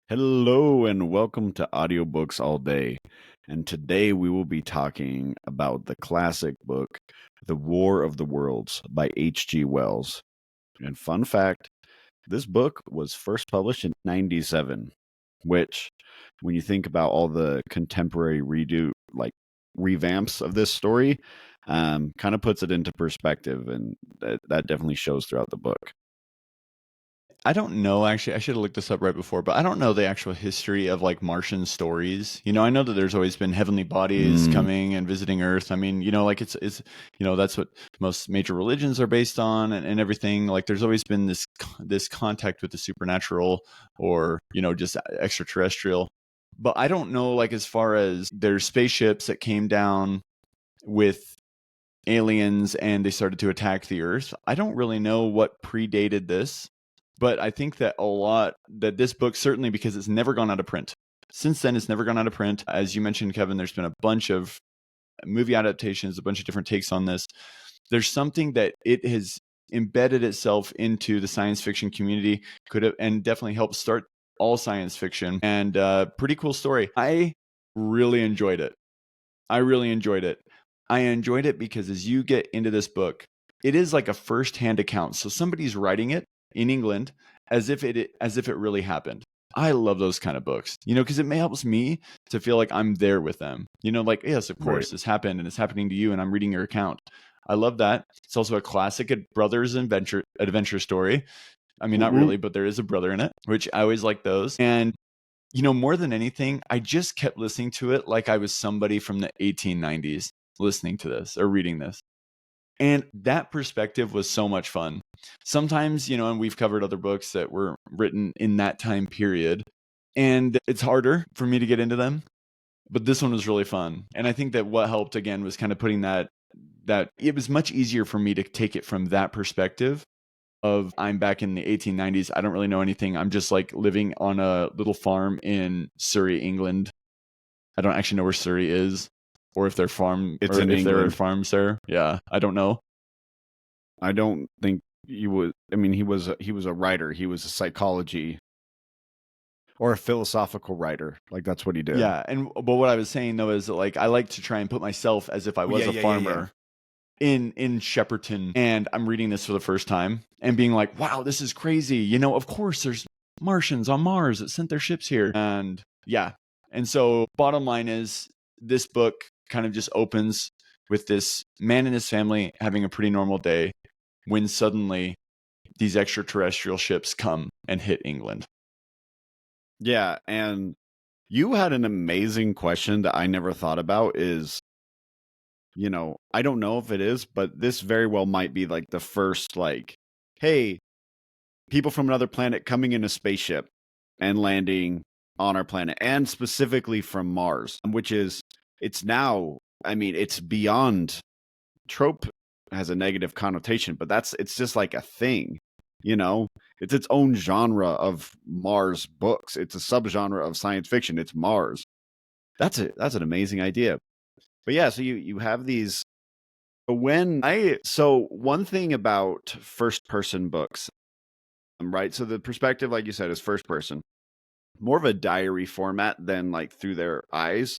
Hello and welcome to Audiobooks All Day. And today we will be talking about the classic book, The War of the Worlds by H.G. Wells. And fun fact, this book was first published in 97, which when you think about all the contemporary revamps of this story, kind of puts it into perspective, and that definitely shows throughout the book. I don't know, actually. I should have looked this up right before, but I don't know the actual history of like Martian stories. I know that there's always been heavenly bodies Mm, coming and visiting Earth. I mean, like that's what most major religions are based on and everything. Like there's always been this contact with the supernatural or, just extraterrestrial. But I don't know, like, as far as there's spaceships that came down with aliens and they started to attack the Earth. I don't really know what predated this, but I think that this book, certainly because it's never gone out of print. Since then, it's never gone out of print. As you mentioned, Kevin, there's been a bunch of movie adaptations, a bunch of different takes on this. There's something that it has embedded itself into the science fiction community, could have and definitely helped start all science fiction. And pretty cool story. I really enjoyed it. I really enjoyed it. I enjoyed it because as you get into this book, it is like a first-hand account. So somebody's writing it in England as if it really happened. I love those kind of books, because it may helps me to feel like I'm there with them. Like, yes, of right. course, this happened and it's happening to you, and I'm reading your account. I love that. It's also a classic brothers adventure story. I mean, not Woo-woo. really, but there is a brother in it, which I always like those. And more than anything, I just kept listening to it like I was somebody from the 1890s listening to this or reading this. And that perspective was so much fun. Sometimes, and we've covered other books that were written in that time period, and it's harder for me to get into them. But this one was really fun. And I think that what helped again was kind of putting that it was much easier for me to take it from that perspective of I'm back in the 1890s. I don't really know anything. I'm just like living on a little farm in Surrey, England. I don't actually know where Surrey is or if It's or in if there are England. farms there. Yeah, I don't know. I don't think he was. I mean, he was a writer. He was a psychology or a philosophical writer. Like that's what he did. Yeah, but what I was saying though is that, like, I like to try and put myself as if I Oh, yeah, was a yeah, yeah, yeah. farmer in Shepperton, and I'm reading this for the first time and being like, "Wow, this is crazy." Of course there's Martians on Mars that sent their ships here. And yeah. And so bottom line is this book kind of just opens with this man and his family having a pretty normal day when suddenly these extraterrestrial ships come and hit England. Yeah, and you had an amazing question that I never thought about is, I don't know if it is, but this very well might be like the first like, hey, people from another planet coming in a spaceship and landing on our planet and specifically from Mars, which is it's now, I mean, it's beyond trope has a negative connotation, but it's just like a thing, you know? It's its own genre of Mars books. It's a subgenre of science fiction. It's Mars. That's an amazing idea. But yeah, so you have these when I so one thing about first person books, right? So the perspective, like you said, is first person. More of a diary format than like through their eyes.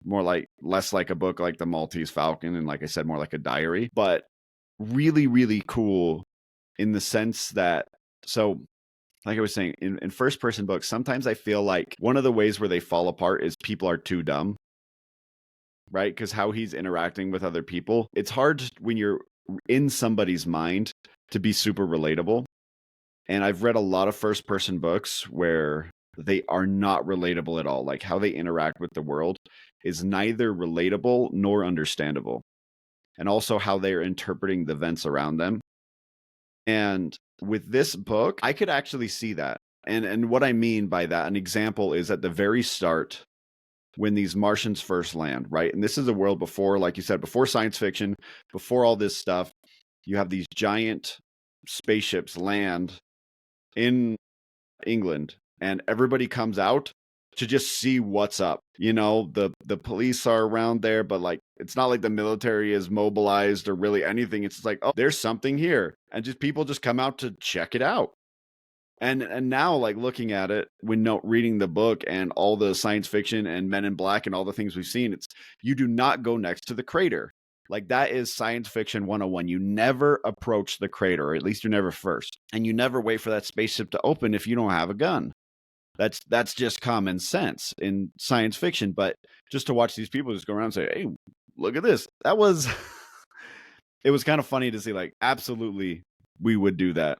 More like less like a book like the Maltese Falcon, and like I said, more like a diary. But really, really cool in the sense that so like I was saying, in first person books, sometimes I feel like one of the ways where they fall apart is people are too dumb, right? Because how he's interacting with other people, it's hard when you're in somebody's mind to be super relatable. And I've read a lot of first person books where they are not relatable at all. Like how they interact with the world is neither relatable nor understandable. And also how they're interpreting the events around them. And with this book, I could actually see that. And what I mean by that, an example is at the very start when these Martians first land, right? And this is a world before, like you said, before science fiction, before all this stuff. You have these giant spaceships land in England, and everybody comes out to just see what's up. The police are around there, but like it's not like the military is mobilized or really anything. It's just like, oh, there's something here, and just people just come out to check it out. And now, like, looking at it, when reading the book and all the science fiction and Men in Black and all the things we've seen, it's you do not go next to the crater. Like, that is science fiction 101. You never approach the crater, or at least you're never first. And you never wait for that spaceship to open if you don't have a gun. That's just common sense in science fiction. But just to watch these people just go around and say, "Hey, look at this." That was it was kind of funny to see, like, absolutely we would do that.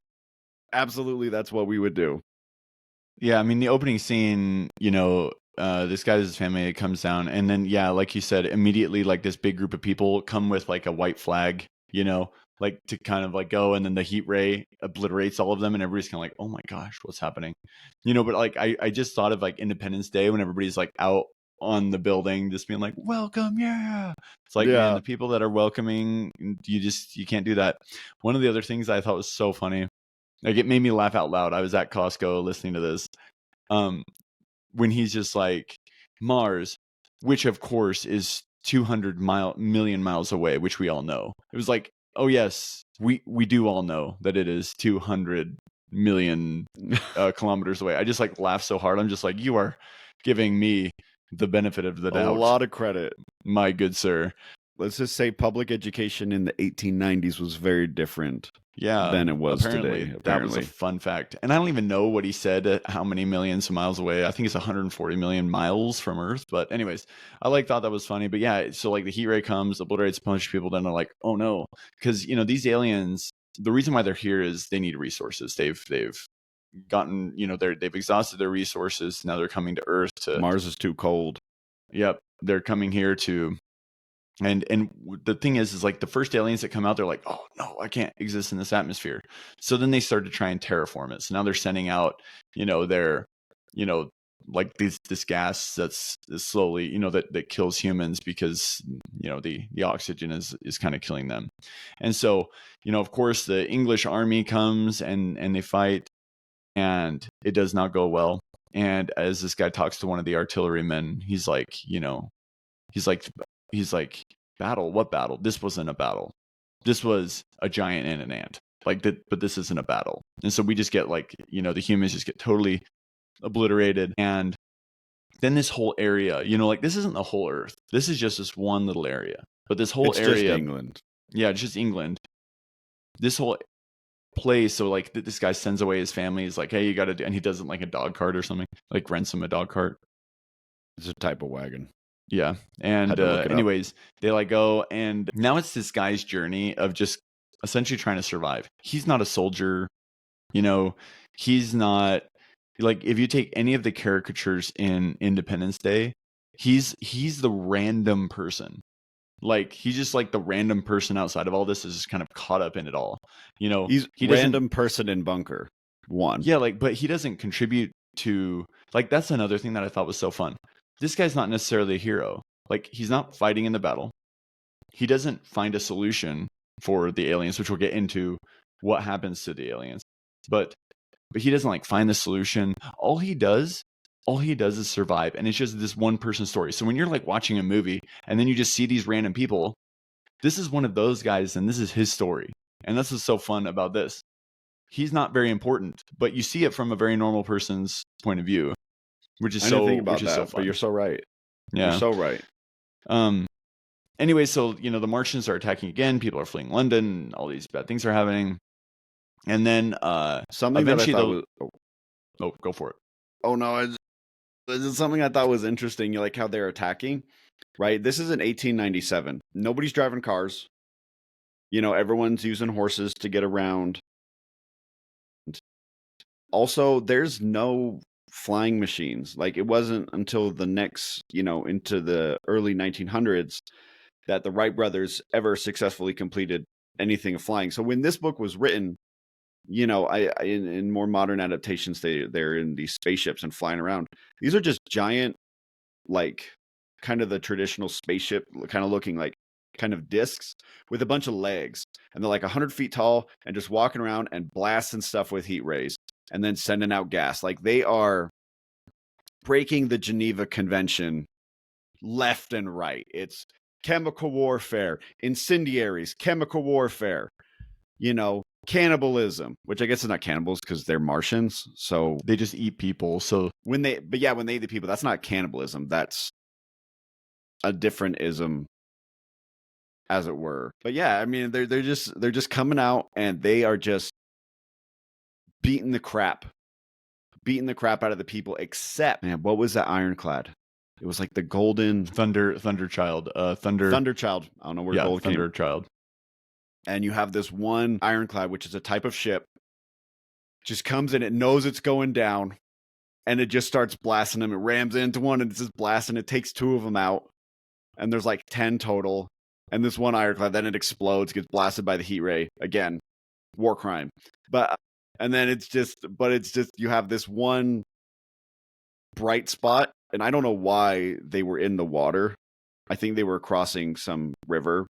Absolutely, that's what we would do. Yeah, I mean the opening scene, this guy's family comes down, and then yeah, like you said, immediately like this big group of people come with like a white flag, like to kind of like go, and then the heat ray obliterates all of them, and everybody's kind of like, oh my gosh, what's happening? But like I just thought of like Independence Day when everybody's like out on the building just being like, welcome, yeah. It's like, man, Yeah. the people that are welcoming, you can't do that. One of the other things I thought was so funny, like it made me laugh out loud. I was at Costco listening to this. Um, when he's just like Mars, which of course is 200 million miles away, which we all know. It was like, oh yes, we do all know that it is 200 million kilometers away. I just like laugh so hard. I'm just like, you are giving me the benefit of the A doubt, lot of credit. my good sir. Let's just say public education in the 1890s was very different Yeah, than it was apparently today. that was a fun fact. And I don't even know what he said, how many millions of miles away. I think it's 140 million miles from Earth. But anyways, I thought that was funny. But yeah, so like the heat ray comes, obliterates a bunch of people, then they're like, oh no. Because these aliens, the reason why they're here is they need resources. They've gotten, they've exhausted their resources. Now they're coming to Earth to Mars is too cold. Yep. They're coming here to and the thing is like the first aliens that come out, they're like, oh no, I can't exist in this atmosphere. So then they start to try and terraform it. So now they're sending out, their, like this gas that's slowly, that kills humans because, the oxygen is kind of killing them. And so, of course the English army comes and they fight, and it does not go well. And as this guy talks to one of the artillerymen, he's like, he's like, battle? What battle? This wasn't a battle. This was a giant and an ant. Like that, but this isn't a battle. And so we just get like, the humans just get totally obliterated. And then this whole area, like this isn't the whole Earth. This is just this one little area. But this whole It's area, just England. Yeah, it's just England. This whole place, so like this guy sends away his family. He's like, hey, you got to do, and he does it like a dog cart or something, like rents him a dog cart. It's a type of wagon. Yeah. And anyways, they like go, and now it's this guy's journey of just essentially trying to survive. He's not a soldier, he's not like, if you take any of the caricatures in Independence Day, he's the random person. Like he's just like the random person outside of all this is just kind of caught up in it all. He's random person in bunker one. Yeah, like, but he doesn't contribute to, like, that's another thing that I thought was so fun. This guy's not necessarily a hero. Like, he's not fighting in the battle. He doesn't find a solution for the aliens, which we'll get into what happens to the aliens. But he doesn't like find the solution. All he does is survive. And it's just this one person story. So when you're like watching a movie and then you just see these random people, this is one of those guys and this is his story. And that's what's so fun about this. He's not very important, but you see it from a very normal person's point of view, which is so fun. But you're so right. Yeah. You're so right. Anyway, so the Martians are attacking again. People are fleeing London. All these bad things are happening, and then something eventually that I thought was. Oh, go for it. Oh no! It's something I thought was interesting. You like how they're attacking, right? This is in 1897. Nobody's driving cars. Everyone's using horses to get around. Also, there's no flying machines. Like it wasn't until the next, into the early 1900s that the Wright brothers ever successfully completed anything of flying. So when this book was written, I in more modern adaptations, they're in these spaceships and flying around. These are just giant, like kind of the traditional spaceship kind of looking like kind of discs with a bunch of legs, and they're like 100 feet tall and just walking around and blasting stuff with heat rays and then sending out gas. Like they are breaking the Geneva Convention left and right. It's chemical warfare, incendiaries, chemical warfare, cannibalism, which I guess is not cannibals because they're Martians. So They just eat people. So when they eat the people, that's not cannibalism. That's a different ism, as it were. But yeah, I mean, they're just coming out and they are just beating the crap out of the people. Except, man, what was that ironclad? It was like the golden Thunderchild, Thunderchild. I don't know where gold came. Thunderchild. And you have this one ironclad, which is a type of ship, just comes in. It knows it's going down, and it just starts blasting them. It rams into one, and it's just blasting. It takes 2 of them out, and there's like 10 total. And this one ironclad, then it explodes, gets blasted by the heat ray again, war crime. And then it's just you have this one bright spot, and I don't know why they were in the water. I think they were crossing some river.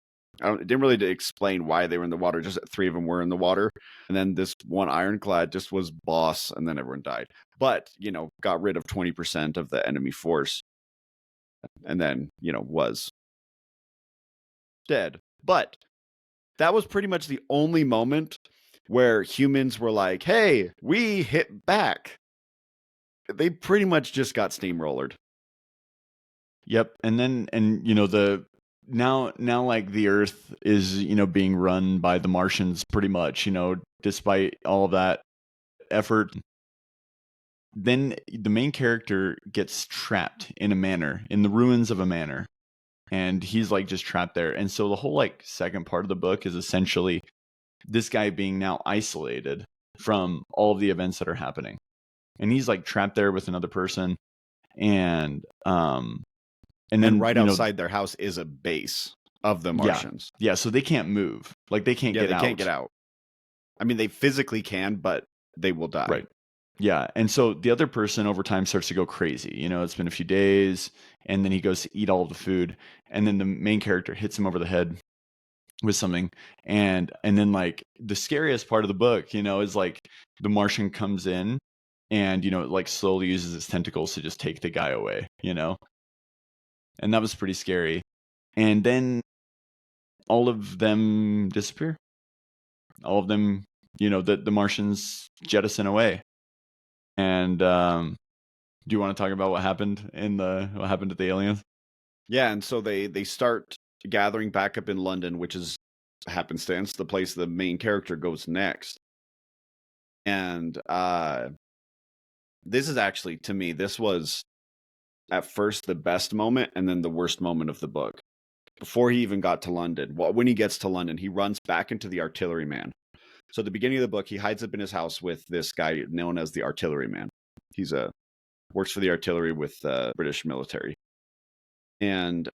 It didn't really explain why they were in the water, just that 3 of them were in the water. And then this one ironclad just was boss, and then everyone died. But, got rid of 20% of the enemy force. And then, was dead. But that was pretty much the only moment where humans were like, hey, we hit back. They pretty much just got steamrollered. Yep. And now like the Earth is, being run by the Martians pretty much, despite all of that effort. Then the main character gets trapped in the ruins of a manor. And he's like just trapped there. And so the whole like second part of the book is essentially this guy being now isolated from all of the events that are happening. And he's like trapped there with another person. And then right outside their house is a base of the Martians. Yeah, so they can't move. Like they can't get out. They can't get out. I mean, they physically can, but they will die. Right. Yeah. And so the other person over time starts to go crazy. It's been a few days, and then he goes to eat all of the food, and then the main character hits him over the head with something. And then like the scariest part of the book, is like the Martian comes in and, like slowly uses its tentacles to just take the guy away, And that was pretty scary. And then all of them disappear. All of them, the Martians jettison away. And do you want to talk about what happened to the aliens? Yeah, and so they start gathering back up in London, which is happenstance, the place the main character goes next. And this is actually, to me, this was at first the best moment and then the worst moment of the book. Before he even got to London, when he gets to London, he runs back into the artilleryman. So at the beginning of the book, he hides up in his house with this guy known as the artilleryman. He's works for the artillery with the British military. And,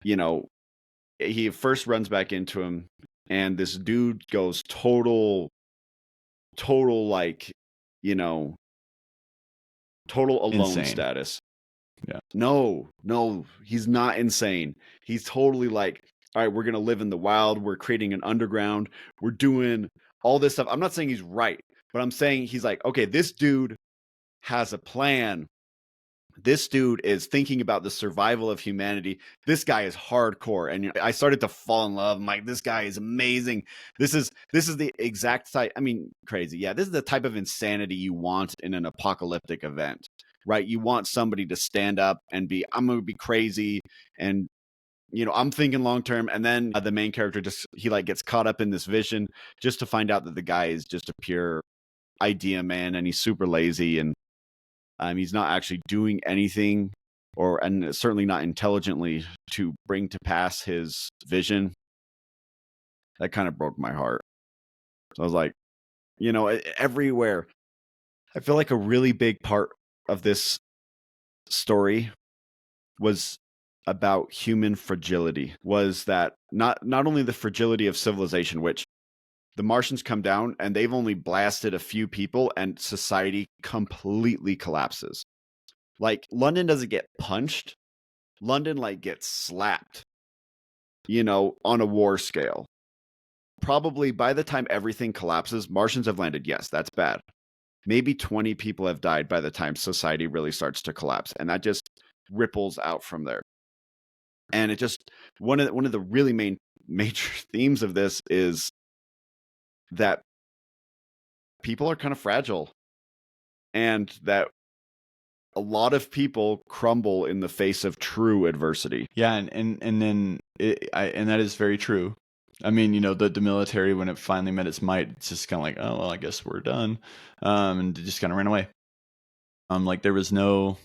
he first runs back into him, and this dude goes total like, total alone insane status. Yeah. No, he's not insane. He's totally like, all right, we're going to live in the wild. We're creating an underground. We're doing all this stuff. I'm not saying he's right, but I'm saying he's like, okay, this dude has a plan. This dude is thinking about the survival of humanity. This guy is hardcore. And I started to fall in love. I'm like, this guy is amazing. This is the exact type. I mean, crazy. Yeah, this is the type of insanity you want in an apocalyptic event, right? You want somebody to stand up and be, I'm going to be crazy. And, I'm thinking long term. And then the main character he like gets caught up in this vision just to find out that the guy is just a pure idea man, and he's super lazy, and he's not actually doing anything, and certainly not intelligently, to bring to pass his vision. That kind of broke my heart. So I was like, everywhere. I feel like a really big part of this story was about human fragility. Was that not only the fragility of civilization, which the Martians come down and they've only blasted a few people and society completely collapses. Like, London doesn't get punched. London, like, gets slapped, on a war scale. Probably by the time everything collapses, Martians have landed. Yes, that's bad. Maybe 20 people have died by the time society really starts to collapse. And that just ripples out from there. And it just, one of the really major themes of this is that people are kind of fragile, and that a lot of people crumble in the face of true adversity. Yeah, and then and that is very true. I mean, the military, when it finally met its might, it's just kind of like, oh well, I guess we're done, and it just kind of ran away. Like there was no,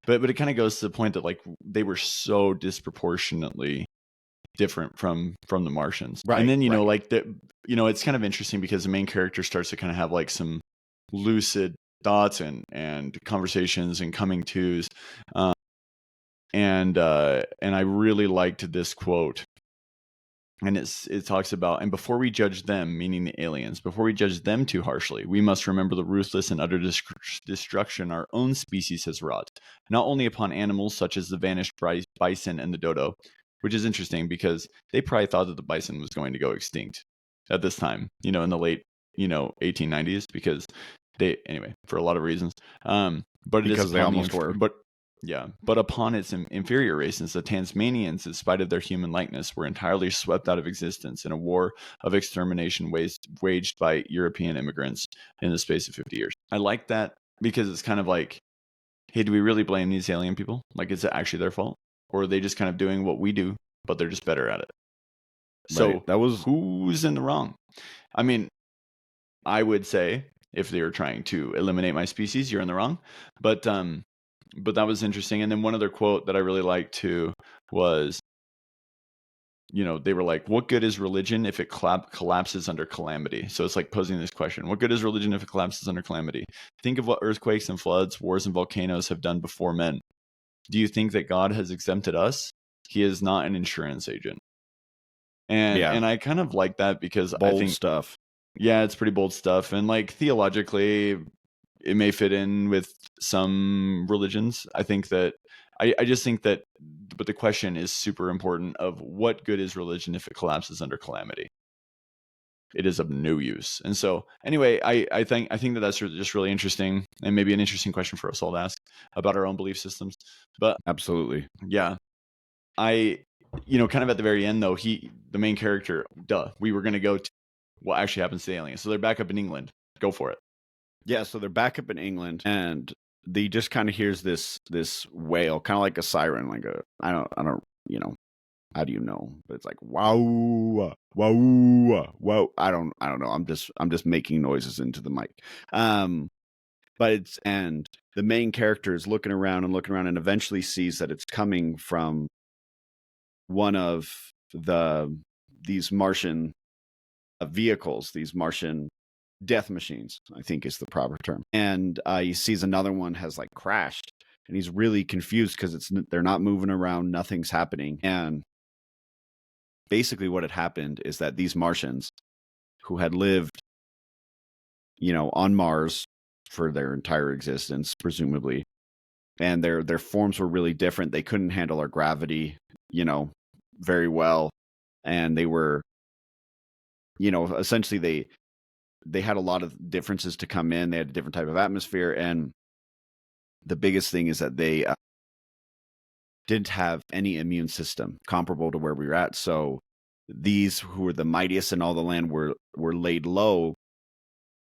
but it kind of goes to the point that like they were so disproportionately different from the Martians, and Right, then right. like the, it's kind of interesting because the main character starts to kind of have like some lucid thoughts and conversations and coming tos. And I really liked this quote, and it talks about, and before we judge them, meaning the aliens, before we judge them too harshly, we must remember the ruthless and utter destruction our own species has wrought, not only upon animals such as the vanished bison and the dodo, which is interesting because they probably thought that the bison was going to go extinct at this time, in the late 1890s, because anyway, for a lot of reasons, but it is Because they upon almost were. but upon its inferior races, the Tasmanians, in spite of their human likeness, were entirely swept out of existence in a war of extermination waged by European immigrants in the space of 50 years. I like that because it's kind of like, hey, do we really blame these alien people? Like, is it actually their fault? Or are they just kind of doing what we do, but they're just better at it? Right. So That was who's in the wrong? I mean, I would say if they were trying to eliminate my species, you're in the wrong. But that was interesting. And then one other quote that I really liked too was, they were like, what good is religion if it collapses under calamity? So it's like posing this question: what good is religion if it collapses under calamity? Think of what earthquakes and floods, wars and volcanoes have done before men. Do you think that God has exempted us? He is not an insurance agent. And I kind of like that because I bold think, stuff. yeah, it's pretty bold stuff. And like theologically, it may fit in with some religions. I think that I just think that, but the question is super important: of what good is religion if it collapses under calamity? It is of no use. And so, anyway, I think that that's just really interesting, and maybe an interesting question for us all to ask about our own belief systems. But Absolutely. yeah, I, kind of at the very end though, the main character, we were going to go to what actually happens to the aliens. So they're back up in England. Go for it. Yeah, so they're back up in England, and they just kind of hears this wail, kind of like a siren, like a I don't how do you know? But it's like wow, wow, wow. I don't know. I'm just making noises into the mic. But and the main character is looking around and eventually sees that it's coming from one of these Martian vehicles, these Martian death machines, I think is the proper term. And he sees another one has like crashed, and he's really confused because they're not moving around, nothing's happening. And basically what had happened is that these Martians who had lived, on Mars for their entire existence, presumably, and their forms were really different. They couldn't handle our gravity, very well. And they were, essentially they had a lot of differences to come in. They had a different type of atmosphere. And the biggest thing is that they didn't have any immune system comparable to where we were at. So these who were the mightiest in all the land were laid low.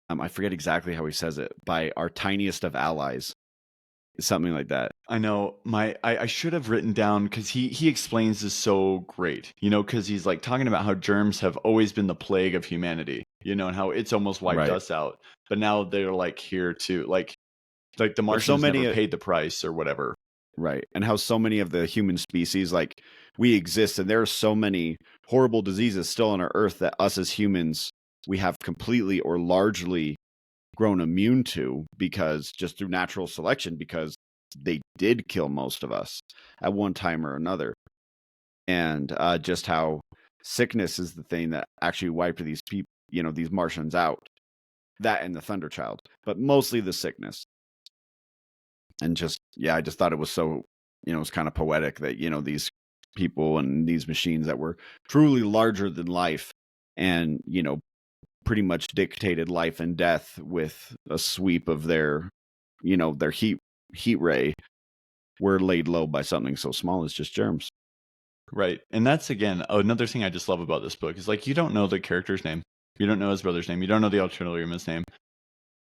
I forget exactly how he says it, by our tiniest of allies. Something like that. I know I should have written down, because he explains this so great, because he's like talking about how germs have always been the plague of humanity, and how it's almost wiped Right. us out. But now they're like here to like the Martians never paid the price or whatever. Right. And how so many of the human species, like we exist, and there are so many horrible diseases still on our earth that us as humans, we have completely or largely grown immune to, because just through natural selection, because they did kill most of us at one time or another. And just how sickness is the thing that actually wiped these people, these Martians out. That and the Thunder Child, but mostly the sickness. And just, I just thought it was so, it's kind of poetic that, these people and these machines that were truly larger than life and, pretty much dictated life and death with a sweep of their heat ray, were laid low by something so small as just germs. Right. And that's, again, another thing I just love about this book is like, you don't know the character's name. You don't know his brother's name. You don't know the artilleryman's name.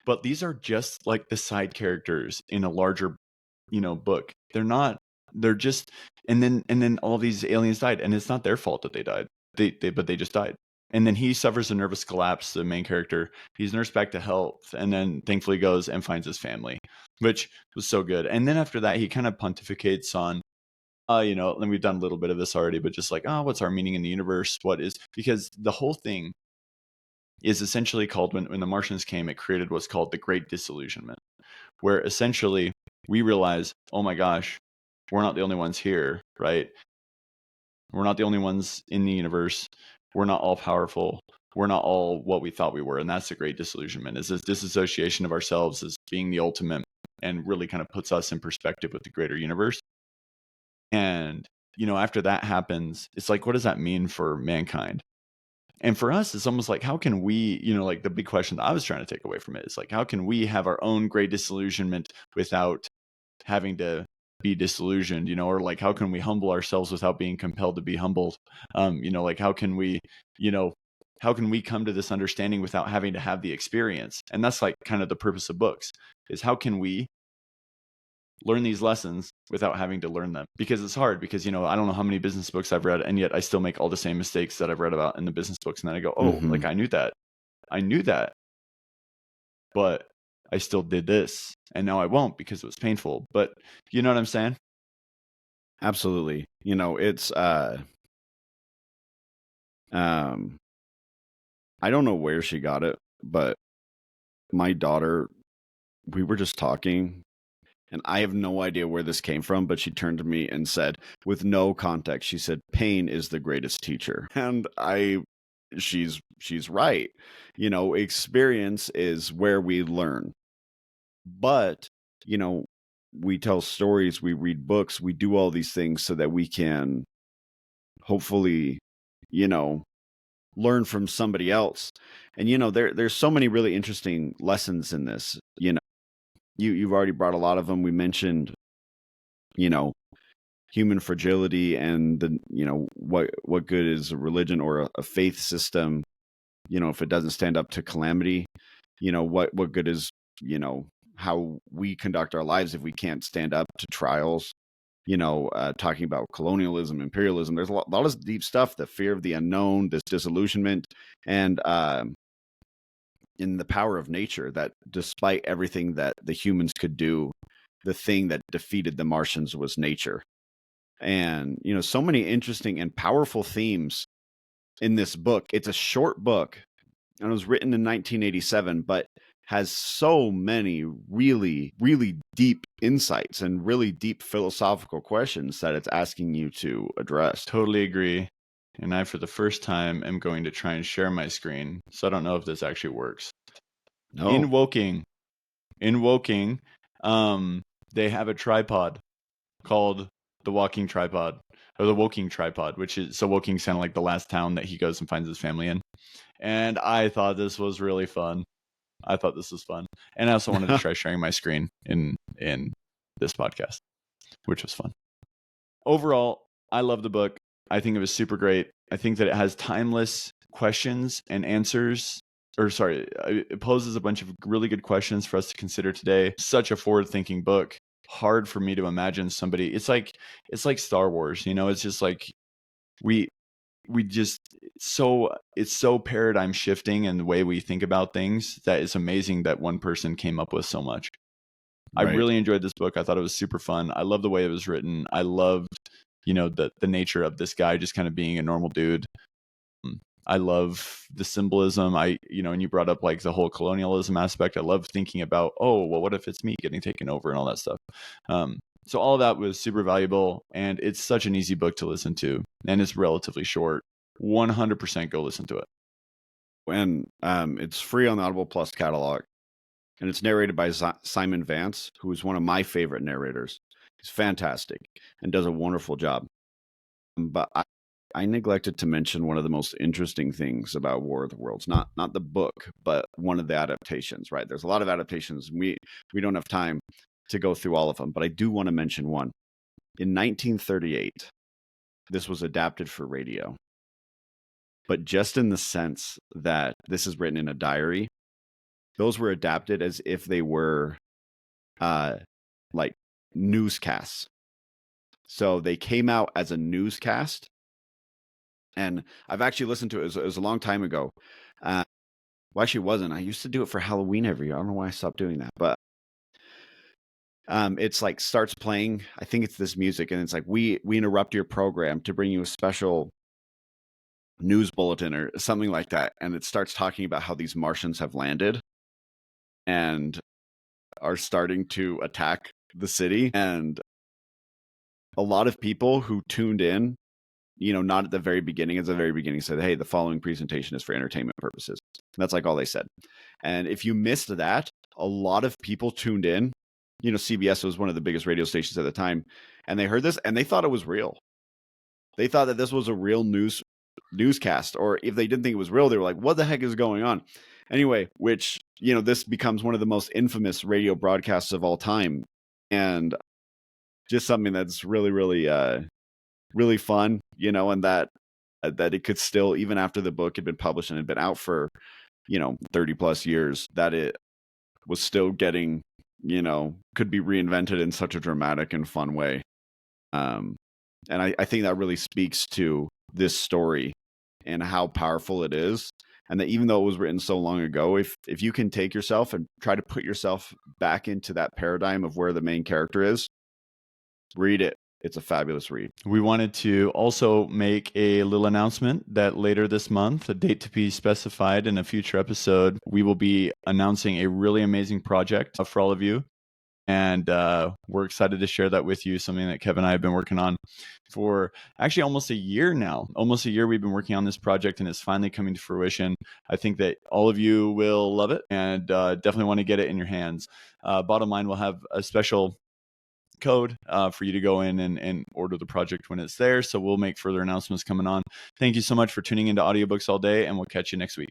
But these are just like the side characters in a larger, book. They're just, and then all these aliens died, and it's not their fault that they died. But they just died. And then he suffers a nervous collapse, the main character. He's nursed back to health, and then thankfully goes and finds his family, which was so good. And then after that, he kind of pontificates on, and we've done a little bit of this already, but just like, what's our meaning in the universe? Because the whole thing is essentially called, when the Martians came, it created what's called the Great Disillusionment, where essentially we realize, oh my gosh, we're not the only ones here, right? We're not the only ones in the universe. We're not all powerful. We're not all what we thought we were. And that's the Great Disillusionment, is this disassociation of ourselves as being the ultimate, and really kind of puts us in perspective with the greater universe. And, after that happens, it's like, what does that mean for mankind? And for us, it's almost like, how can we, like the big question that I was trying to take away from it is like, how can we have our own great disillusionment without having to be disillusioned, or like, how can we humble ourselves without being compelled to be humbled? Like, how can we come to this understanding without having to have the experience? And that's like kind of the purpose of books, is how can we learn these lessons without having to learn them? Because it's hard, because I don't know how many business books I've read, and yet I still make all the same mistakes that I've read about in the business books, and then I go, oh, like I knew that, but I still did this, and now I won't because it was painful. But you know what I'm saying? Absolutely. It's I don't know where she got it, but my daughter, we were just talking, and I have no idea where this came from, but she turned to me and said, with no context, she said, pain is the greatest teacher. And she's right. Experience is where we learn. But, we tell stories, we read books, we do all these things so that we can hopefully, learn from somebody else. And there's so many really interesting lessons in this. You've already brought a lot of them. We mentioned, you know, human fragility, and the what good is a religion or a faith system, if it doesn't stand up to calamity. What good is, how we conduct our lives if we can't stand up to trials. Talking about colonialism, imperialism, there's a lot of deep stuff, the fear of the unknown, this disillusionment, and in the power of nature, that despite everything that the humans could do, the thing that defeated the Martians was nature. And, so many interesting and powerful themes in this book. It's a short book, and it was written in 1987, but has so many really, really deep insights and really deep philosophical questions that it's asking you to address. Totally agree. And I, for the first time, am going to try and share my screen. So I don't know if this actually works. No. In Woking, they have a tripod called the Walking Tripod, or the Woking Tripod, which is, so Woking's kind of like the last town that he goes and finds his family in. And I thought this was really fun. I thought this was fun. And I also wanted to try sharing my screen in this podcast, which was fun. Overall, I love the book. I think it was super great. I think that it has timeless questions and answers. It poses a bunch of really good questions for us to consider today. Such a forward-thinking book. Hard for me to imagine somebody. It's like Star Wars, It's just like we just it's so paradigm shifting in the way we think about things, that it's amazing that one person came up with so much. Right. I really enjoyed this book. I thought it was super fun. I love the way it was written. I loved, the nature of this guy just kind of being a normal dude. I love the symbolism. And you brought up like the whole colonialism aspect. I love thinking about, oh, well, what if it's me getting taken over and all that stuff. So all of that was super valuable, and it's such an easy book to listen to, and it's relatively short. 100% go listen to it. And it's free on the Audible Plus catalog, and it's narrated by Simon Vance, who is one of my favorite narrators. He's fantastic and does a wonderful job. But I neglected to mention one of the most interesting things about War of the Worlds, not the book, but one of the adaptations, right? There's a lot of adaptations. We don't have time to go through all of them, but I do want to mention one. In 1938, this was adapted for radio. but just in the sense that this is written in a diary, those were adapted as if they were like newscasts. So they came out as a newscast, and I've actually listened to it. It was a long time ago. Well, actually, it wasn't. I used to do it for Halloween every year. I don't know why I stopped doing that, but it's like starts playing. I think it's this music, and it's like we interrupt your program to bring you a special news bulletin or something like that, and it starts talking about how these Martians have landed and are starting to attack the city, and a lot of people who tuned in, not at the very beginning, at the very beginning said, hey, the following presentation is for entertainment purposes. And that's like all they said. And if you missed that, a lot of people tuned in. CBS was one of the biggest radio stations at the time, and they heard this and they thought it was real. They thought that this was a real newscast, or if they didn't think it was real, they were like, what the heck is going on? Anyway, which, this becomes one of the most infamous radio broadcasts of all time. And just something that's really, really, really fun, and that it could still, even after the book had been published and had been out for, 30 plus years, that it was still getting, could be reinvented in such a dramatic and fun way. And I think that really speaks to this story and how powerful it is. And that even though it was written so long ago, if you can take yourself and try to put yourself back into that paradigm of where the main character is, read it. It's a fabulous read. We wanted to also make a little announcement that later this month, a date to be specified in a future episode, we will be announcing a really amazing project for all of you. And we're excited to share that with you, something that Kevin and I have been working on for actually almost a year now. Almost a year we've been working on this project, and it's finally coming to fruition. I think that all of you will love it, and definitely want to get it in your hands. Bottom line, we'll have a special code for you to go in and order the project when it's there. So we'll make further announcements coming on. Thank you so much for tuning into Audiobooks All Day, and we'll catch you next week.